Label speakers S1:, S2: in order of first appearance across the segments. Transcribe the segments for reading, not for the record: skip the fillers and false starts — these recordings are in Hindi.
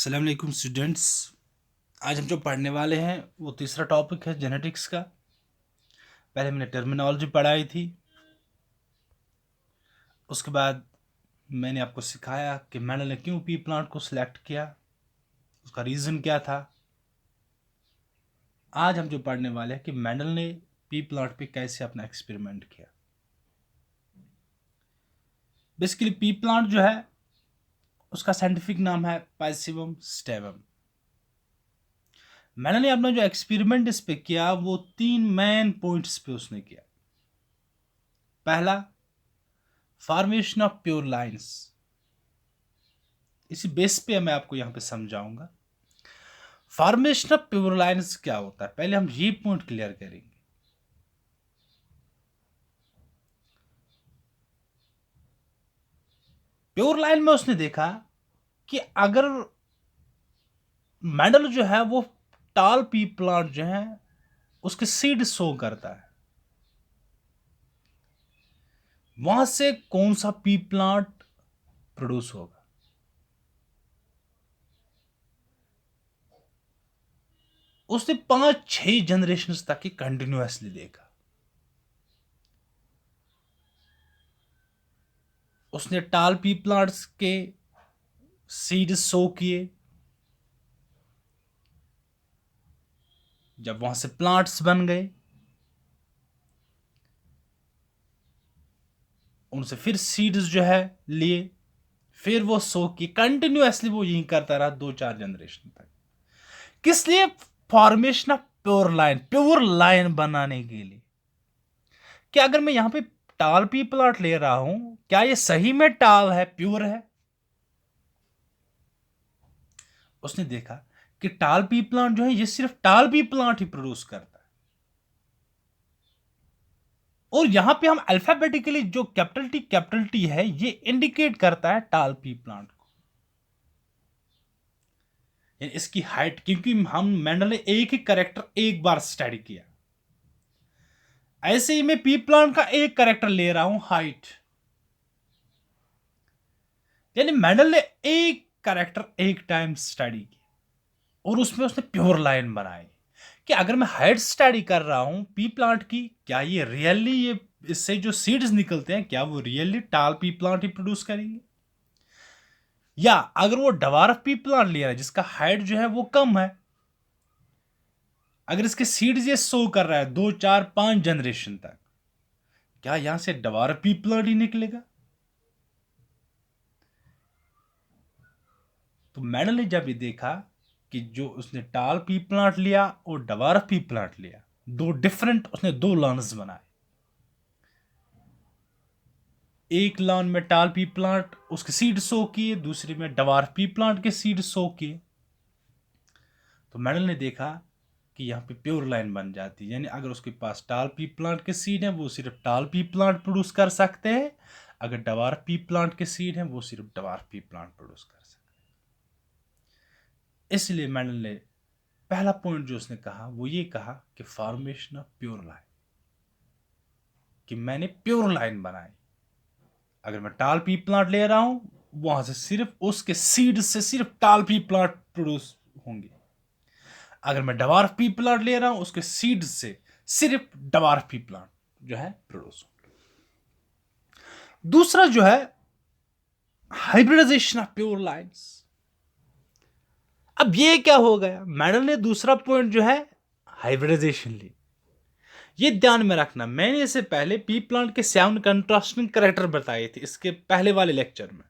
S1: अस्सलाम वालेकुम स्टूडेंट्स। आज हम जो पढ़ने वाले हैं वो तीसरा टॉपिक है जेनेटिक्स का। पहले मैंने टर्मिनोलॉजी पढ़ाई थी, उसके बाद मैंने आपको सिखाया कि मेंडल ने क्यों पी प्लांट को सिलेक्ट किया, उसका रीज़न क्या था। आज हम जो पढ़ने वाले हैं कि मेंडल ने पी प्लांट पे कैसे अपना एक्सपेरिमेंट किया। बेसिकली पी प्लांट जो है उसका साइंटिफिक नाम है पाइसिवम स्टेवम। मेंडल ने अपना जो एक्सपेरिमेंट इस पे किया वो 3 मेन पॉइंट्स पे उसने किया। पहला, फॉर्मेशन ऑफ प्योर लाइंस। इसी बेस पे मैं आपको यहां पे समझाऊंगा फॉर्मेशन ऑफ प्योर लाइंस क्या होता है। पहले हम ये पॉइंट क्लियर करेंगे। प्योर लाइन में उसने देखा कि अगर मेंडल जो है वो टाल पी प्लांट जो है उसके सीड सो करता है, वहां से कौन सा पी प्लांट प्रोड्यूस होगा। उसने 5-6 जनरेशन तक की कंटिन्यूअसली देखा। उसने टाल पी प्लांट्स के सीड सो किए, जब वहां से प्लांट्स बन गए उनसे फिर सीड्स जो है लिए, फिर वो सो की कंटिन्यूअसली वो यही करता रहा 2-4 जनरेशन तक। किस लिए? फॉर्मेशन ऑफ प्योर लाइन बनाने के लिए। कि अगर मैं यहां पे टाल पी प्लांट ले रहा हूं, क्या ये सही में टाल है, प्योर है? उसने देखा कि टाल पी प्लांट जो है ये सिर्फ टाल पी प्लांट ही प्रोड्यूस करता है। और यहां पे हम अल्फाबेटिकली जो कैपिटल टी है ये इंडिकेट करता है टाल पी प्लांट को, यानी इसकी हाइट। क्योंकि हम मेंडल ने एक ही करेक्टर एक बार स्टडी किया, ऐसे ही मैं पी प्लांट का एक करेक्टर ले रहा हूं, हाइट। यानी मेंडल ने एक करेक्टर एक टाइम स्टडी की और उसमें उसने प्योर लाइन बनाई कि अगर मैं हाइट स्टडी कर रहा हूं पी प्लांट की, क्या ये रियली ये इससे जो सीड्स निकलते हैं क्या वो रियली टाल पी प्लांट ही प्रोड्यूस करेंगे, या अगर वो डवार्फ पी प्लांट ले रहा है जिसका हाइट जो है वो कम है, अगर इसके सीड्स ये सो कर रहा है 2-4-5 जनरेशन तक, क्या यहां से डवार्फ पी प्लांट ही निकलेगा? तो मेंडल ने जब ये देखा कि जो उसने टाल पी प्लांट लिया और डवार्फ पी प्लांट लिया, दो डिफरेंट, उसने दो लॉन्स बनाए। एक लॉन में टाल पी प्लांट उसके सीड सो किए, दूसरे में डवार्फ पी प्लांट के सीड सो किए। तो मेंडल ने देखा कि यहाँ पे प्योर लाइन बन जाती है, यानी अगर उसके पास टाल पी प्लांट के सीड हैं वो सिर्फ टाल पी प्लांट प्रोड्यूस कर सकते हैं, अगर डवार्फ पी प्लांट के सीड हैं वो सिर्फ डवार्फ पी प्लांट प्रोड्यूस कर सकते हैं। इसलिए मेंडल ने पहला पॉइंट जो उसने कहा वो ये कहा कि फॉर्मेशन ऑफ प्योर लाइन, कि मैंने प्योर लाइन बनाई। अगर मैं टाल पी प्लांट ले रहा हूं वहां से सिर्फ उसके सीड से सिर्फ टाल पी प्लांट प्रोड्यूस होंगे, अगर मैं डवार्फ पी प्लांट ले रहा हूं उसके सीड से सिर्फ डवार्फ पी प्लांट जो है प्रोड्यूस होंगे। दूसरा जो है हाइब्रिडाइजेशन ऑफ प्योर लाइन्स। अब ये क्या हो गया, मेंडल ने दूसरा पॉइंट जो है हाइब्रिडाइजेशन ली। ये ध्यान में रखना, मैंने इससे पहले पी प्लांट के 7 कंट्रास्टिंग कैरेक्टर बताए थे इसके पहले वाले लेक्चर में।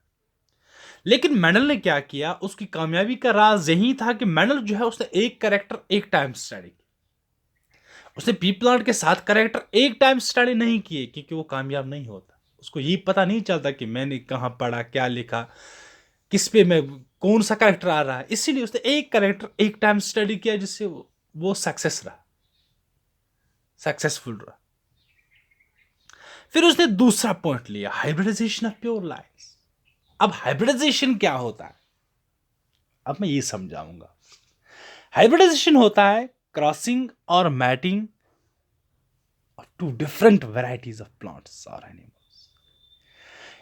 S1: लेकिन मेंडल ने क्या किया, उसकी कामयाबी का राज यही था कि मेंडल जो है उसने एक कैरेक्टर एक टाइम स्टडी की। उसने पी प्लांट के 7 कैरेक्टर एक टाइम स्टडी नहीं किए क्योंकि वो कामयाब नहीं होता। उसको ये पता नहीं चलता कि मैंने कहां पढ़ा, क्या लिखा, किस पे मैं कौन सा कैरेक्टर आ रहा है। इसीलिए उसने एक कैरेक्टर एक टाइम स्टडी किया जिससे वो सक्सेसफुल रहा। फिर उसने दूसरा पॉइंट लिया, हाइब्रिडाइजेशन ऑफ प्योर लाइन्स। अब हाइब्रिडाइजेशन क्या होता है, अब मैं ये समझाऊंगा। हाइब्रिडाइजेशन होता है क्रॉसिंग और mating of two different varieties of plants और एनिमल्स।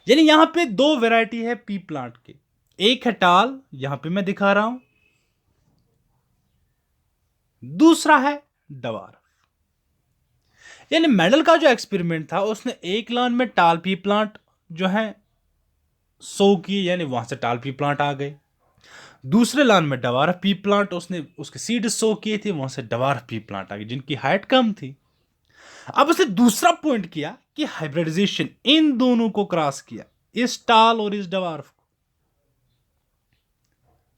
S1: यानी यहां पे दो वेराइटी है पी प्लांट के, एक है टाल, यहां पे मैं दिखा रहा हूं, दूसरा है डवार्फ। यानी मेंडल का जो एक्सपेरिमेंट था, उसने एक लाइन में टाल पी प्लांट जो है सो किए, यानी वहां से टाल पी प्लांट आ गए। दूसरे लाइन में डवार्फ पी प्लांट, उसने उसके सीड सो किए थे, वहां से डवार्फ पी प्लांट आ गए जिनकी हाइट कम थी। अब उसने दूसरा पॉइंट किया कि हाइब्रिडाइजेशन इन दोनों को क्रॉस किया, इस टाल और इस डवार्फ को।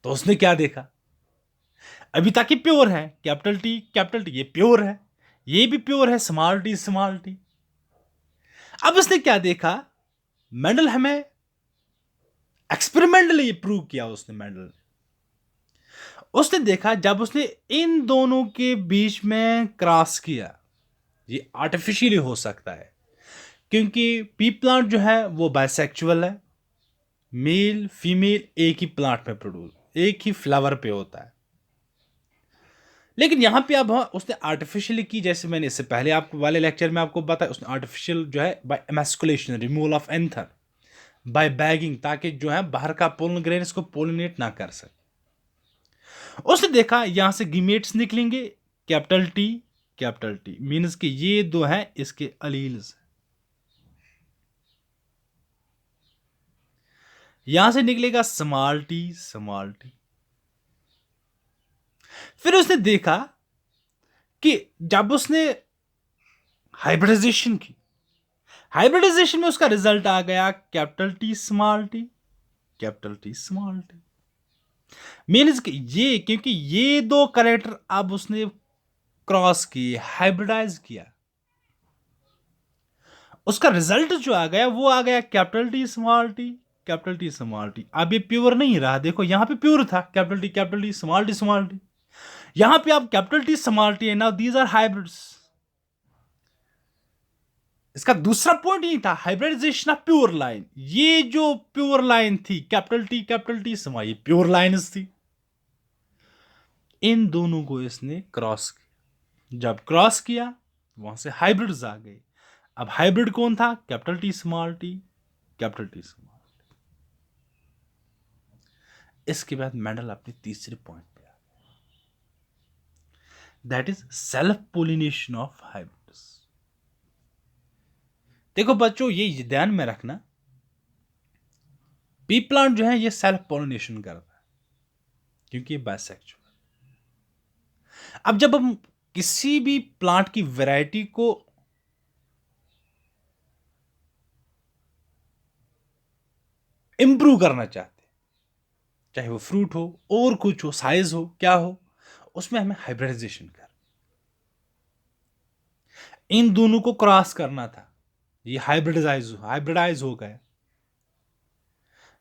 S1: तो उसने क्या देखा, अभी तक ये प्योर है, कैपिटल टी ये प्योर है, ये भी प्योर है, स्मॉल टी स्मॉल टी। अब उसने क्या देखा, मेंडल हमें एक्सपेरिमेंटली प्रूव किया, उसने मेंडल ने उसने देखा जब उसने इन दोनों के बीच में क्रॉस किया, ये आर्टिफिशियली हो सकता है क्योंकि पी प्लांट जो है वो बाइसेक्सुअल है, मेल फीमेल एक ही प्लांट में प्रोड्यूस, एक ही फ्लावर पे होता है। लेकिन यहां पे अब उसने आर्टिफिशियली की, जैसे मैंने इससे पहले आपको वाले लेक्चर में आपको बताया, उसने आर्टिफिशियल जो है by emasculation, removal of anther, by bagging, ताकि जो है बाहर का पोलन ग्रेन इसको पोलिनेट ना कर सके। उसने देखा यहां से गिमेट्स निकलेंगे, कैपिटल टी मीन्स कि ये दो हैं इसके अलील्स। यहां से निकलेगा स्मॉल टी स्मॉल टी। फिर उसने देखा कि जब उसने हाइब्रिडाइजेशन की, हाइब्रिडाइजेशन में उसका रिजल्ट आ गया capital T small T, capital T small T. Means कि ये, क्योंकि ये दो कैरेक्टर अब उसने क्रॉस किए, हाइब्रिडाइज किया, उसका रिजल्ट जो आ गया वो आ गया capital T small T, capital T small T. अब ये प्योर नहीं रहा, देखो यहां पे प्योर था capital T small T small T, यहां पे आप कैपिटल टी स्मॉल टी है, नाउ दीज आर हाइब्रिड्स। इसका दूसरा पॉइंट यही था, हाइब्रिडाइजेशन ऑफ प्योर लाइन। ये जो प्योर लाइन थी कैपिटल टी स्मॉल, ये प्योर लाइन्स थी, इन दोनों को इसने क्रॉस किया। जब क्रॉस किया वहां से हाइब्रिड्स आ गए। अब हाइब्रिड कौन था, capital T small T, capital T small. इसके बाद मेंडल अपने तीसरे पॉइंट पे आ गया, that is self pollination of hybrids. देखो बच्चों, ये ध्यान में रखना, पी प्लांट जो है ये सेल्फ पोलिनेशन करता है क्योंकि ये बाइसेक्सुअल। अब जब हम किसी भी प्लांट की वैरायटी को इंप्रूव करना चाहते हैं, चाहे वो फ्रूट हो और कुछ हो, साइज हो, क्या हो, उसमें हमें हाइब्रिडाइजेशन कर, इन दोनों को क्रॉस करना था, ये हाइब्रिडाइज हो गया।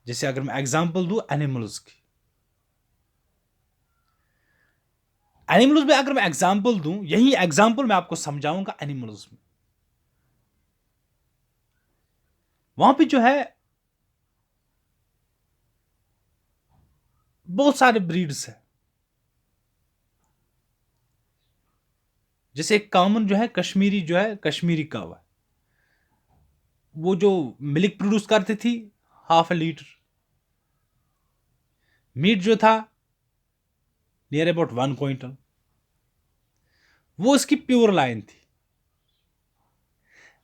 S1: जैसे अगर मैं एग्जांपल दूं एनिमल्स की, एनिमल्स में अगर मैं एग्जांपल दूं, यही एग्जांपल मैं आपको समझाऊंगा एनिमल्स में। वहां पे जो है बहुत सारे ब्रीड्स है। जैसे एक कॉमन जो है कश्मीरी, जो है कश्मीरी कावा, वो जो मिल्क प्रोड्यूस करती थी 1/2 लीटर, मीट जो था नियर अबाउट 1 क्विंटल, वो इसकी प्योर लाइन थी।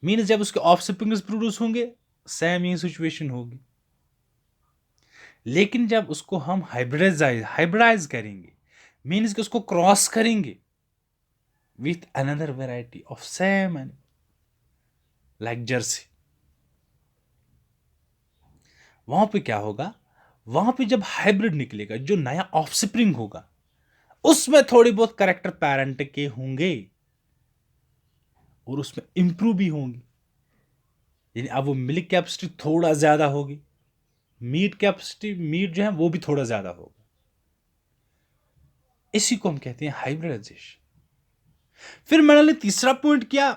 S1: मीन्स जब उसके ऑफस्प्रिंग्स प्रोड्यूस होंगे सेम ही सिचुएशन होगी। लेकिन जब उसको हम हाइब्रिडाइज करेंगे, मीन्स कि उसको क्रॉस करेंगे with another variety of same animal like Jersey, वहां पे क्या होगा, वहां पे जब हाइब्रिड निकलेगा, जो नया ऑफस्प्रिंग होगा, उसमें थोड़ी बहुत करेक्टर पेरेंट के होंगे और उसमें इंप्रूव भी होंगी। यानी अब वो मिल्क कैपेसिटी थोड़ा ज्यादा होगी, मीट कैपेसिटी, मीट जो है वो भी थोड़ा ज्यादा होगा। इसी को हम कहते हैं हाइब्रिडाइजेशन। फिर मैंने तीसरा पॉइंट किया,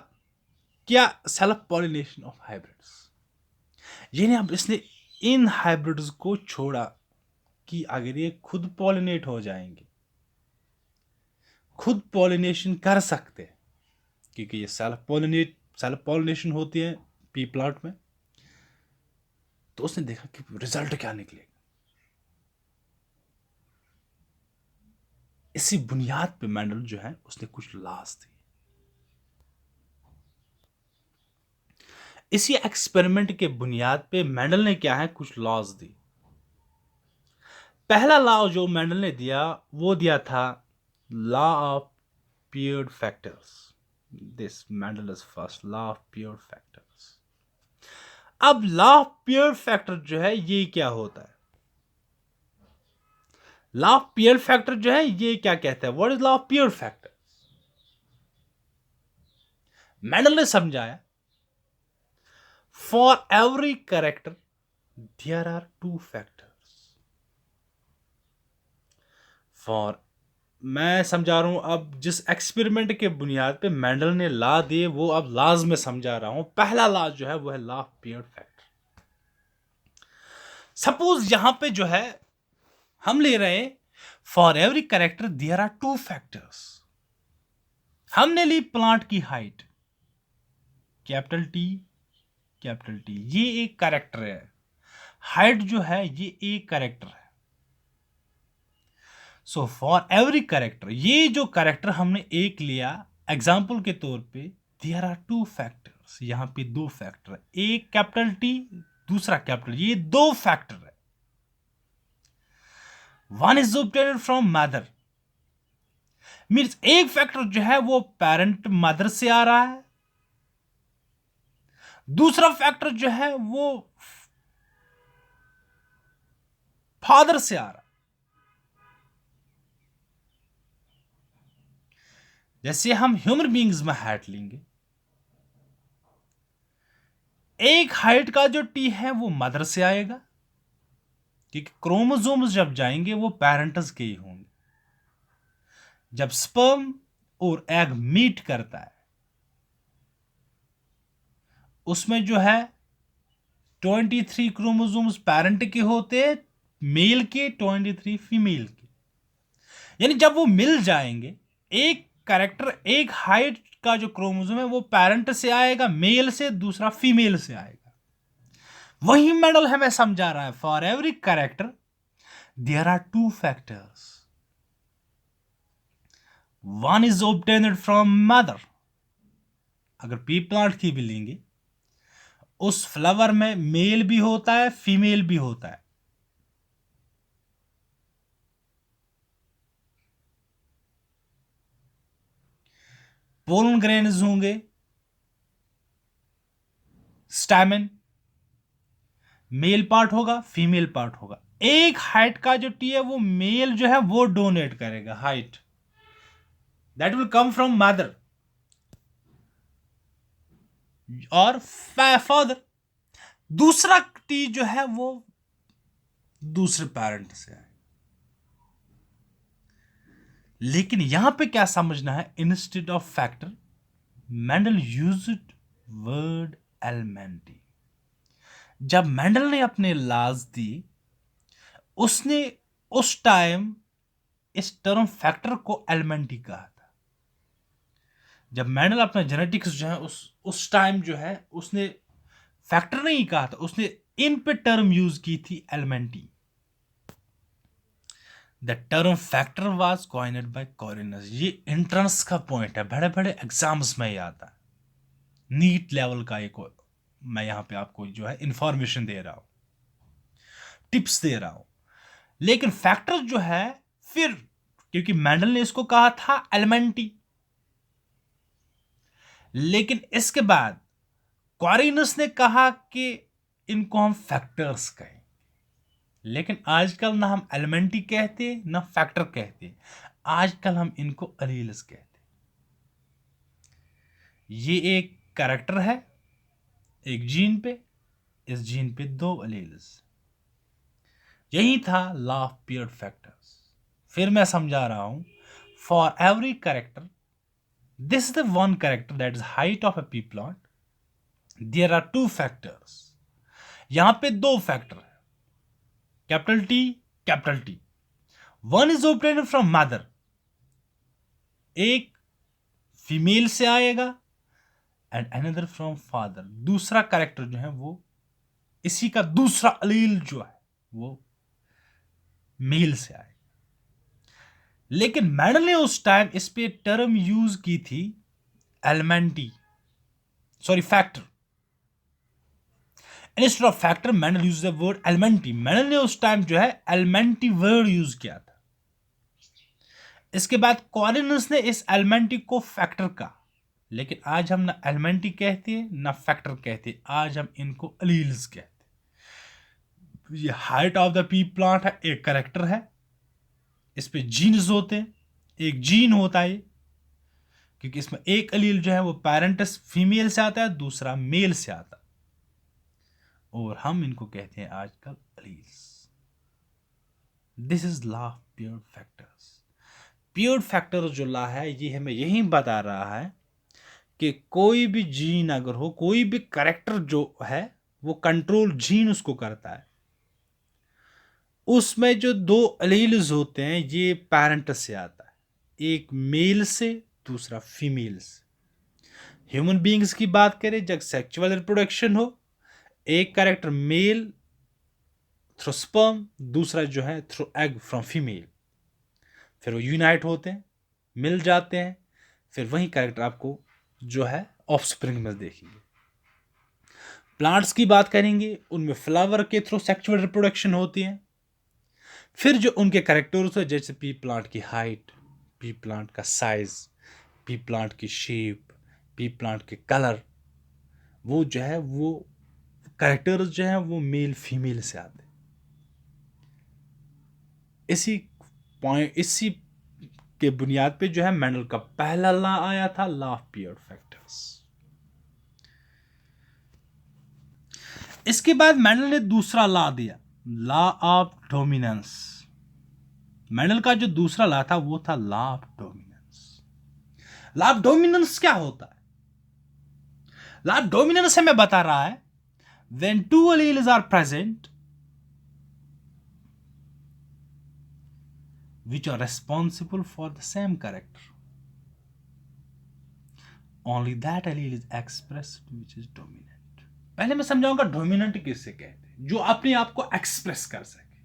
S1: क्या सेल्फ पॉलिनेशन ऑफ हाइब्रिड्स। यानी अब इसने इन हाइब्रिड्स को छोड़ा कि अगर ये खुद पॉलिनेट हो जाएंगे, खुद पॉलिनेशन कर सकते हैं, क्योंकि ये सेल्फ पॉलिनेशन होती है पी प्लांट में। तो उसने देखा कि रिजल्ट क्या निकलेगा, इसी बुनियाद पे मेंडल जो है उसने कुछ लॉज दिए। इसी एक्सपेरिमेंट के बुनियाद पे मेंडल ने क्या है कुछ लॉज दी। पहला लॉ जो मेंडल ने दिया वो दिया था law of paired factors. This Mendel is first law of paired factors. अब लॉ ऑफ पेयर्ड फैक्टर जो है ये क्या होता है? लॉ ऑफ पेयर्ड फैक्टर जो है ये क्या कहता है? What is law of paired factor? Mendel ने समझाया for every character there are two factors. For, मैं समझा रहा हूं अब जिस एक्सपेरिमेंट के बुनियाद पे मेंडल ने लॉ दिए वो अब लॉज में समझा रहा हूं। पहला लॉ जो है वो है law of paired factor. Suppose यहां पे जो है हम ले रहे हैं for every character there are two factors. हमने ली प्लांट की हाइट कैपिटल टी, ये एक कैरेक्टर है। हाइट जो है ये एक कैरेक्टर है। सो फॉर एवरी कैरेक्टर, ये जो कैरेक्टर हमने एक लिया एग्जाम्पल के तौर पे, देयर आर टू फैक्टर्स। यहां पे दो फैक्टर है, एक कैपिटल टी दूसरा कैपिटल, ये दो फैक्टर है। One is obtained from mother, means एक फैक्टर जो है वो पेरेंट मदर से आ रहा है, दूसरा फैक्टर जो है वो फादर से आ रहा है। जैसे हम ह्यूमन बींग्स में हाइट लेंगे, एक हाइट का जो टी है वो मदर से आएगा क्योंकि क्रोमोसोम्स जब जाएंगे वो पेरेंट्स के ही होंगे। जब स्पर्म और एग मीट करता है उसमें जो है 23 क्रोमोसोम्स पेरेंट के होते हैं, मेल के 23 फीमेल के। यानी जब वो मिल जाएंगे, एक कैरेक्टर एक हाइट का जो क्रोमोसोम है वो पेरेंट से आएगा मेल से, दूसरा फीमेल से आएगा। वही मेंडल हमें समझा रहा है for every character there are two factors, one is obtained from mother. अगर पी प्लांट की भी लेंगे, उस फ्लावर में मेल भी होता है फीमेल भी होता है। पोलन ग्रेन्स होंगे, स्टैमेन, मेल पार्ट होगा फीमेल पार्ट होगा। एक हाइट का जो टी है वो मेल जो है वो डोनेट करेगा height, that will come from mother और फादर। दूसरा टी जो है वो दूसरे पेरेंट से है। लेकिन यहां पे क्या समझना है, instead of factor Mendel used word elemente. जब मेंडल ने अपने लॉज दी उसने उस टाइम इस टर्म फैक्टर को एलिमेंटी कहा था। जब मेंडल अपना जेनेटिक्स जो है उस टाइम जो है उसने फैक्टर नहीं कहा था, उसने इन पे टर्म यूज की थी elemente. The term factor was coined by Correns. ये एंट्रेंस का पॉइंट है, बड़े बड़े एग्जाम्स में ये आता है, नीट लेवल का एक। मैं यहां पे आपको जो है इंफॉर्मेशन दे रहा हूं, टिप्स दे रहा हूं। लेकिन फैक्टर जो है फिर, क्योंकि मेंडल ने इसको कहा था एलिमेंटी, लेकिन इसके बाद क्वारिनस ने कहा कि इनको हम फैक्टर्स कहें। लेकिन आजकल ना हम एलिमेंटी कहते ना फैक्टर कहते, आजकल हम इनको अलील्स कहते। ये एक कैरेक्टर है एक जीन पे, इस जीन पे दो अलील्स। यही था लॉ ऑफ पेयर्ड फैक्टर्स। फिर मैं समझा रहा हूं, for every character, this is the one character that is height of a pea plot, there are two factors. यहां पे दो फैक्टर है capital T. One is obtained from mother, एक फीमेल से आएगा, एंड अनदर फ्रॉम फादर, दूसरा कैरेक्टर जो है वो इसी का दूसरा अलील जो है वो मेल से आएगा। लेकिन मेंडल ने उस टाइम इस पे टर्म यूज की थी elemente, sorry factor. Instead of factor Mendel use the word elemente. Mendel ने उस टाइम जो है एलिमेंटी वर्ड यूज किया था। इसके बाद कॉरिनस ने इस एलिमेंटी को फैक्टर कहा। लेकिन आज हम ना एलिमेंटी कहते हैं ना फैक्टर कहते हैं, आज हम इनको अलील्स कहते हैं। ये height of the P plant है, एक करेक्टर है, इस पे जीन्स होते हैं, एक जीन होता है क्योंकि इसमें एक अलील जो है वो पेरेंटस फीमेल से आता है, दूसरा मेल से आता है, और हम इनको कहते हैं आजकल alleles. This is law of pure factors. Pure factor जो लॉ है ये हमें यही बता रहा है कि कोई भी जीन अगर हो, कोई भी करेक्टर जो है वो कंट्रोल जीन उसको करता है। उसमें जो दो अलील्स होते हैं ये पेरेंट्स से आता है, एक मेल से दूसरा फीमेल से। ह्यूमन बीइंग्स की बात करें, जब सेक्सुअल रिप्रोडक्शन हो, एक कैरेक्टर मेल थ्रू स्पर्म, दूसरा जो है थ्रू एग फ्रॉम फीमेल, फिर वो यूनाइट होते हैं, मिल जाते हैं, फिर वही कैरेक्टर आपको जो है ऑफस्प्रिंग में देखेंगे। प्लांट्स की बात करेंगे, उनमें फ्लावर के थ्रू सेक्सुअल रिप्रोडक्शन होती है। फिर जो उनके कैरेक्टर्स है, जैसे पी प्लांट की हाइट, पी प्लांट का साइज, पी प्लांट की शेप, पी प्लांट के कलर, वो जो है वो कैरेक्टर्स जो है वो मेल फीमेल से आते हैं। इसी के बुनियाद पे जो है मेंडल का पहला लॉ आया था, लॉ ऑफ प्योर फैक्टर्स। इसके बाद मेंडल ने दूसरा लॉ दिया, लॉ ऑफ डोमिनेंस। मेंडल का जो दूसरा लॉ था वो था law of dominance. Law of dominance क्या होता है? लॉ ऑफ डोमिनेंस हमें बता रहा है when two alleles are present which are responsible for the same character, only that allele is expressed which is dominant. पहले मैं समझाऊंगा डोमिनेंट किससे कहते हैं, जो अपने आप को एक्सप्रेस कर सके।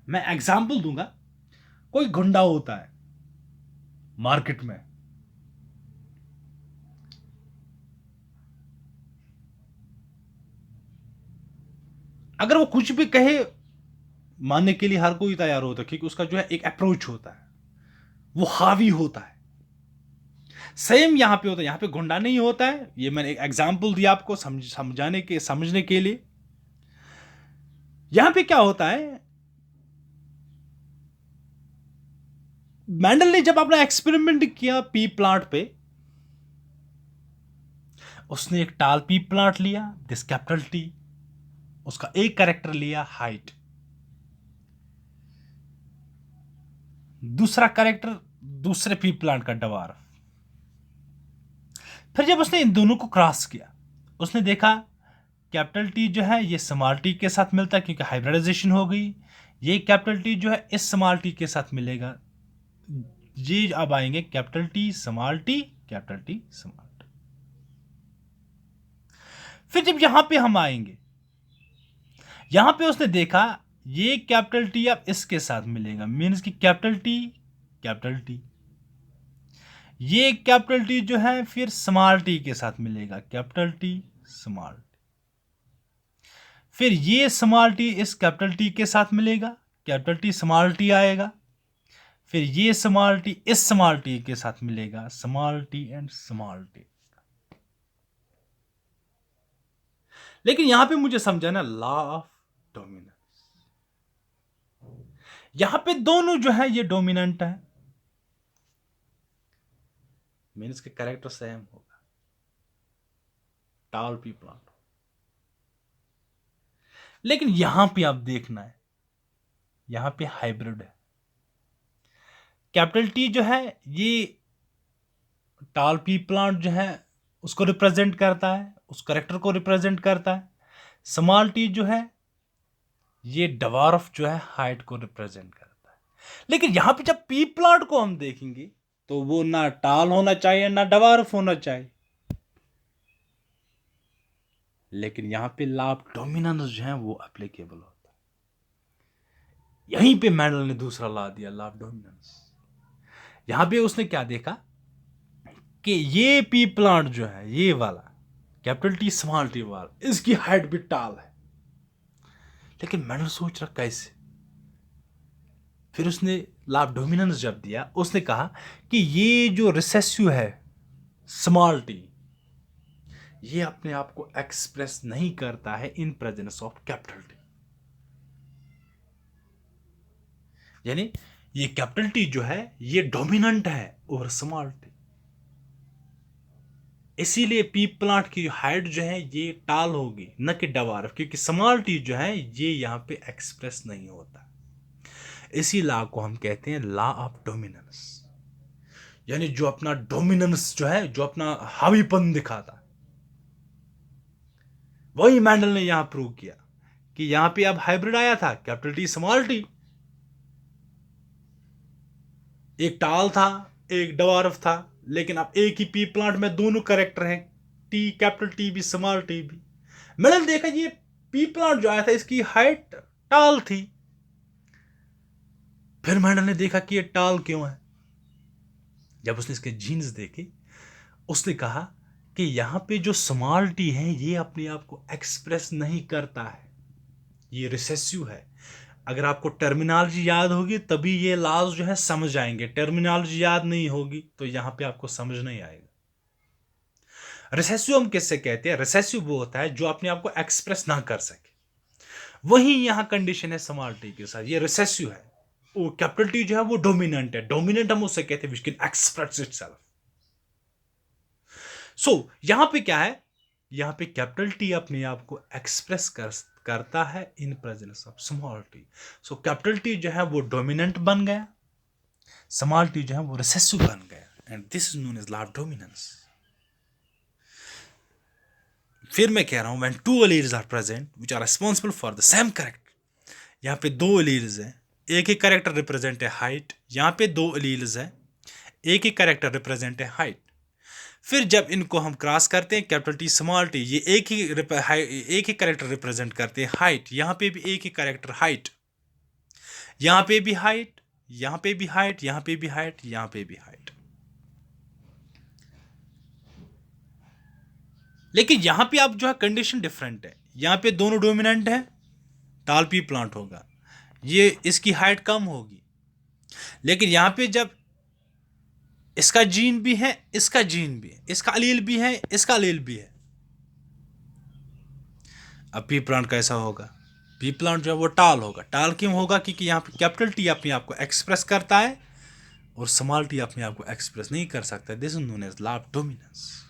S1: मैं एग्जांपल दूंगा, कोई गुंडा होता है मार्केट में, अगर वो कुछ भी कहे मानने के लिए हर कोई तैयार होता है, क्योंकि उसका जो है एक अप्रोच होता है, वो हावी होता है। सेम यहां पे होता है, यहां पे गुंडा नहीं होता है। ये मैंने एक एग्जांपल दिया आपको समझने के लिए। यहां पे क्या होता है, मेंडल ने जब अपना एक्सपेरिमेंट किया पी प्लांट पे, उसने एक टाल पी प्लांट लिया, दिस कैपिटल टी, उसका एक कैरेक्टर लिया हाइट, दूसरा कैरेक्टर दूसरे पी प्लांट का डवार्फ। फिर जब उसने इन दोनों को क्रॉस किया, उसने देखा कैपिटल टी जो है ये स्मॉल टी के साथ मिलता है क्योंकि हाइब्रिडाइजेशन हो गई। ये कैपिटल टी जो है इस स्मॉल टी के साथ मिलेगा। ये अब आएंगे capital T small T, capital T small T. फिर जब यहां पे हम आएंगे, यहां पे उसने देखा ये कैपिटल टी अब इसके साथ मिलेगा, मीन्स कि कैपिटल टी कैपिटल टी। ये कैपिटल टी जो है फिर स्मॉल टी के साथ मिलेगा, कैपिटल टी स्मॉल टी। फिर ये स्मॉल टी इस कैपिटल टी के साथ मिलेगा, कैपिटल टी स्मॉल टी आएगा। फिर ये स्मॉल टी इस स्मॉल टी के साथ मिलेगा, small T and small T. लेकिन यहां पे मुझे समझाना लॉ ऑफ डोमिनेंस। यहां पे दोनों जो है ये डोमिनेंट है, मीन्स के कैरेक्टर सेम होगा, टाल पी प्लांट। लेकिन यहां पे आप देखना है, यहां पे हाइब्रिड है। कैपिटल टी जो है ये टाल पी प्लांट जो है उसको रिप्रेजेंट करता है, उस कैरेक्टर को रिप्रेजेंट करता है। स्मॉल टी जो है ये डवार्फ जो है हाइट को रिप्रेजेंट करता है। लेकिन यहां पे जब पी प्लांट को हम देखेंगे तो वो ना टाल होना चाहिए ना डवार्फ होना चाहिए। लेकिन यहां पे लॉ ऑफ डोमिनेंस जो है वो एप्लीकेबल होता है। यहीं पे मेंडल ने दूसरा लॉ दिया, लॉ ऑफ डोमिनेंस। यहां पे उसने क्या देखा कि ये पी प्लांट जो है, ये वाला कैपिटल टी स्मॉल टी वाला, इसकी हाइट भी टाल है। लेकिन मैंने सोच रहा कैसे। फिर उसने लॉ ऑफ डोमिनेंस जब दिया, उसने कहा कि ये जो रिसेसिव है स्मॉल टी, ये अपने आप को एक्सप्रेस नहीं करता है in presence of capital T. यानी ये कैपिटल टी जो है ये डोमिनेंट है ओवर स्मॉल टी। इसीलिए पी प्लांट की जो हाइट जो है ये टाल होगी, न कि डवार्फ, क्योंकि स्मॉल टी जो है ये यहां पे एक्सप्रेस नहीं होता। इसी लॉ को हम कहते हैं लॉ ऑफ डोमिनेंस। यानी जो अपना डोमिनेंस जो है, जो अपना हावीपन दिखाता, वही मैंडल ने यहां प्रूव किया कि यहां पे अब हाइब्रिड आया था, कैपिटल टी स्मॉल टी, एक टाल था एक डवार्फ था, लेकिन अब एक ही पी प्लांट में दोनों कैरेक्टर हैं, टी कैपिटल टी भी स्मॉल टी भी। मैंने देखा ये पी प्लांट जो आया था इसकी हाइट टाल थी। फिर मैंने ने देखा कि ये टाल क्यों है। जब उसने इसके जीन्स देखे, उसने कहा कि यहां पे जो स्मॉल टी है ये अपने आप को एक्सप्रेस नहीं करता है, ये रिसेसिव है। अगर आपको टर्मिनोलॉजी याद होगी तभी ये लॉज जो है समझ आएंगे, टर्मिनोलॉजी याद नहीं होगी तो यहां पे आपको समझ नहीं आएगा। रिसेसिव हम किससे कहते हैं? रिसेसिव वो होता है जो अपने आप को एक्सप्रेस ना कर सके। वही यहां कंडीशन है स्मॉल टी के साथ, ये रिसेसिव है। वो कैपिटल टी जो है वो डोमिनेंट है, डोमिनेंट हम उससे कहते हैं व्हिच कैन एक्सप्रेस इटसेल्फ। सो यहां पे क्या है, यहां पे कैपिटल टी अपने आप को एक्सप्रेस करता है in presence of small T. So capital T जो है वो डोमिनेंट बन गया, स्मॉल टी जो है वो रिसेसिव बन गया, and this is known as law of dominance. फिर मैं कह रहा हूं when two alleles are present which are responsible for the same character. यहां पे दो एलील्स हैं, एक ही कैरेक्टर रिप्रेजेंट है हाइट, यहां पे दो एलील्स हैं, एक ही कैरेक्टर रिप्रेजेंट है हाइट। फिर जब इनको हम क्रॉस करते हैं कैपिटल टी स्मॉल टी, ये एक ही कैरेक्टर रिप्रेजेंट करते हैं हाइट, यहां पे भी एक ही कैरेक्टर हाइट, यहां पे भी हाइट, यहां पे भी हाइट, यहां पे भी हाइट, यहां पे भी हाइट। लेकिन यहां पे आप जो है कंडीशन डिफरेंट है, यहां पे दोनों डोमिनेंट है, टाल पी प्लांट होगा, ये इसकी हाइट कम होगी। लेकिन यहां पे जब इसका जीन भी है, इसका जीन भी है, इसका अलील भी है, इसका अलील भी है, अब पी प्लांट कैसा होगा? पी प्लांट जो है वो टाल होगा। टाल क्यों होगा? क्योंकि यहाँ पे कैपिटल टी अपने आप को एक्सप्रेस करता है और स्मॉल टी अपने आप को एक्सप्रेस नहीं कर सकता। This is known as law of dominance.